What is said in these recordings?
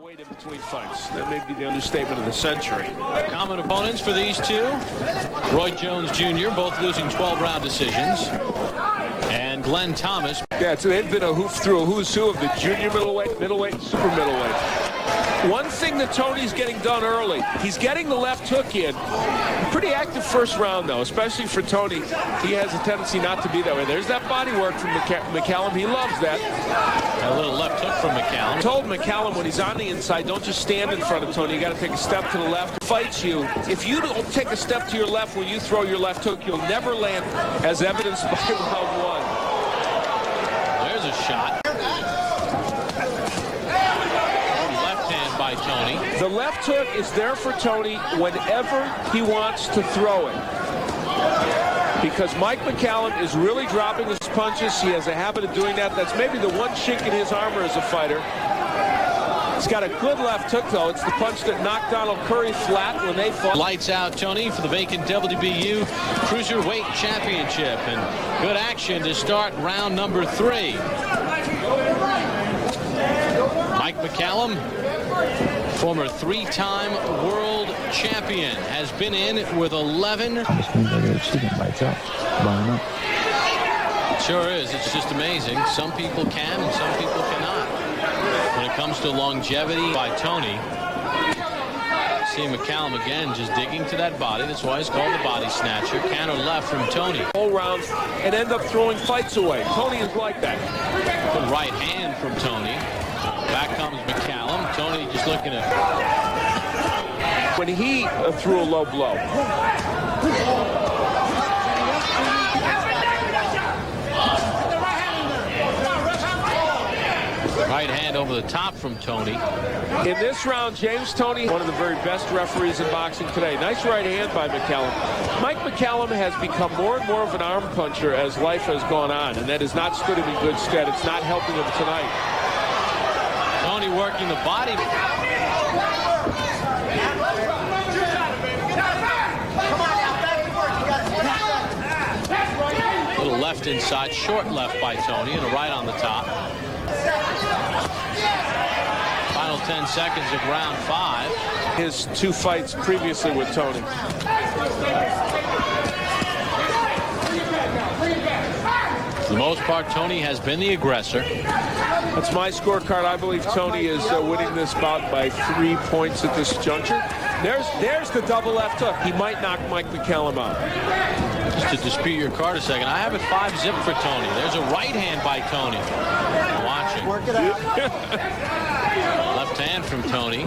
Wait in between fights. That may be the understatement of the century. Common opponents for these two. Roy Jones Jr., both losing 12-round decisions. And Glenn Thomas. Yeah, so they've been a who's who of the junior middleweight, and super middleweight. One thing that Toney's getting done early, he's getting the left hook in. Pretty active first round, though, especially for Toney. He has a tendency not to be that way. There's that body work from McCallum. He loves that. A little left hook from McCallum. I told McCallum when he's on the inside, don't just stand in front of Toney. You got to take a step to the left. Fights you. If you don't take a step to your left when you throw your left hook, you'll never land, as evidenced by round one. There's a shot. Left hand by Toney. The left hook is there for Toney whenever he wants to throw it. Because Mike McCallum is really dropping his punches. He has a habit of doing that. That's maybe the one chink in his armor as a fighter. He's got a good left hook, though. It's the punch that knocked Donald Curry flat when they fought. Lights out, Toney, for the vacant WBU Cruiserweight Championship. And good action to start round number 3. Mike McCallum, former 3-time world champion, has been in with 11. Sure is. It's just amazing. Some people can and some people cannot. When it comes to longevity by Toney, see McCallum again just digging to that body. That's why he's called the body snatcher. Counter left from Toney. Whole rounds and end up throwing fights away. Toney is like that. Good right hand from Toney. Back comes McCallum. Toney just looking at... When he threw a low blow. Right hand over the top from Toney. In this round, James Toney, one of the very best referees in boxing today. Nice right hand by McCallum. Mike McCallum has become more and more of an arm puncher as life has gone on, and that has not stood him in good stead. It's not helping him tonight. Toney working the body. Little left inside, short left by Toney, and a right on the top. Final 10 seconds of round 5. His 2 fights previously with Toney. For the most part, Toney has been the aggressor. That's my scorecard. I believe Toney is winning this bout by 3 points at this juncture. There's the double left hook. He might knock Mike McCallum out. Just to dispute your card a second, I have it 5-zip for Toney. There's a right hand by Toney. Watching. Work it out. Left hand from Toney.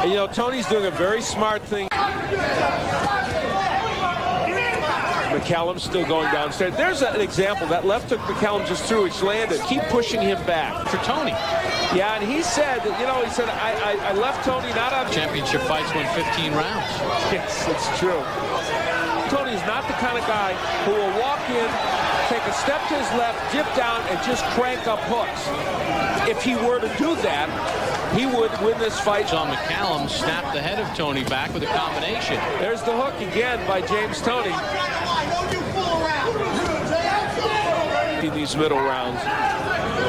And, you know, Toney's doing a very smart thing. McCallum's still going downstairs. There's an example. That left hook McCallum just threw, which landed. Keep pushing him back. For Toney. Yeah, and he said, I left Toney not on... Championship fights went 15 rounds. Yes, it's true. Toney's not the kind of guy who will walk in, take a step to his left, dip down, and just crank up hooks. If he were to do that, he would win this fight. Saw McCallum snap the head of Toney back with a combination. There's the hook again by James Toney. In these middle rounds.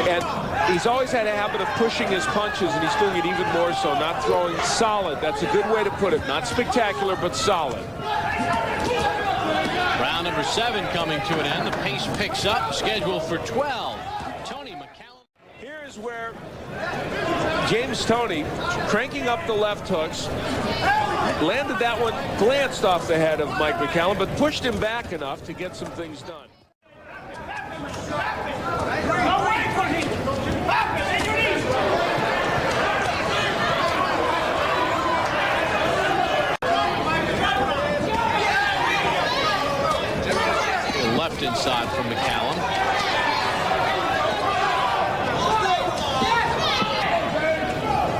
And he's always had a habit of pushing his punches, and he's doing it even more so. Not throwing solid. That's a good way to put it. Not spectacular, but solid. Round number 7 coming to an end. The pace picks up. Scheduled for 12. Toney McCallum. Here's where James Toney, cranking up the left hooks, landed that one, glanced off the head of Mike McCallum, but pushed him back enough to get some things done. Left inside from McCallum.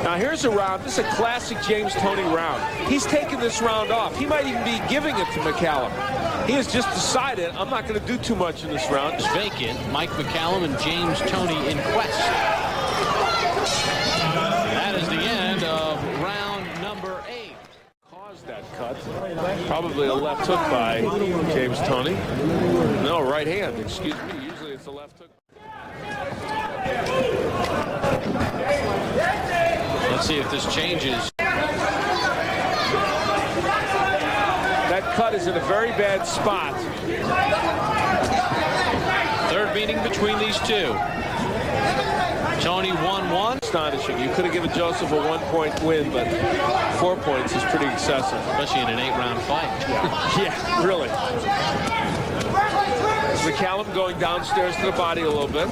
Now here's a round. This is a classic James Toney round. He's taking this round off. He might even be giving it to McCallum. He has just decided, I'm not going to do too much in this round. It's vacant. Mike McCallum and James Toney in quest. That is the end of round number 8. Caused that cut. Probably a left hook by James Toney. No, right hand, excuse me. Usually it's a left hook. Let's see if this changes. That cut is in a very bad spot. Third meeting between these two. Toney 1-1. Astonishing. You could have given Joseph a 1-point win, but 4 points is pretty excessive. Especially in an 8-round fight. Yeah, really. McCallum going downstairs to the body a little bit.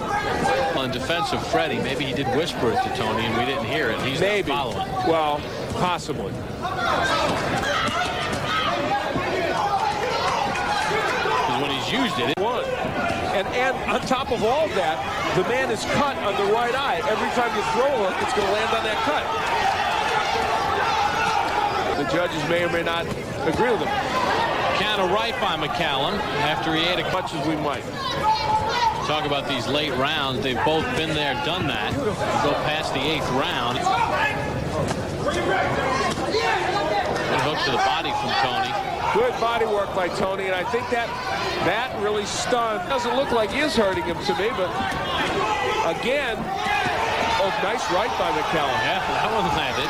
On defense of Freddie, maybe he did whisper it to Toney and we didn't hear it. He's maybe not following. Well, possibly. Because when he's used it, One. And on top of all of that, the man is cut on the right eye. Every time you throw a hook, it's going to land on that cut. The judges may or may not agree with him. Counter right by McCallum after he ate as much as we might. Talk about these late rounds. They've both been there, done that. Go past the 8th round. Good hook to the body from Toney. Good body work by Toney, and I think that really stunned. Doesn't look like he is hurting him to me, but again, nice right by McCallum. Yeah, that one landed.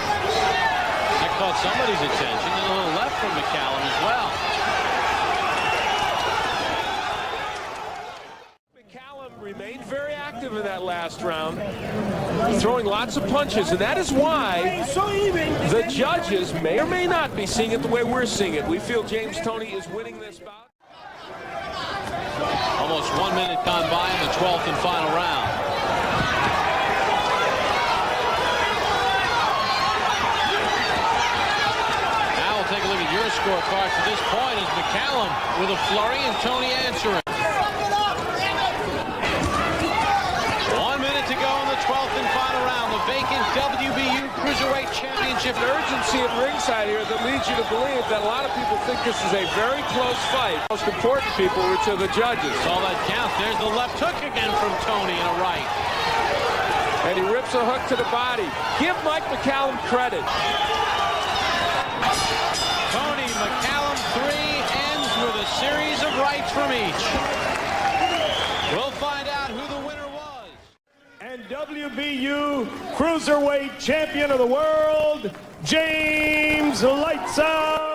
That caught somebody's attention, and a little left from McCallum as well. McCallum remained very active in that last round, throwing lots of punches, and that is why the judges may or may not be seeing it the way we're seeing it. We feel James Toney is winning this bout. Almost 1 minute gone by in the 12th and final round. Now we'll take a look at your scorecard to this point as McCallum with a flurry and Toney answering. 1 minute to go in the 12th and final round. The vacant WBU Cruiserweight Championship. Urgency at ringside here that leads you to believe that a lot of people think this is a very close fight. Most important people which are the judges. All that counts. There's the left hook again from Toney and a right. And he rips a hook to the body. Give Mike McCallum credit. Toney McCallum 3 ends with a series of rights from each. We'll find out who the winner was. And WBU Cruiserweight Champion of the World, James Lights Out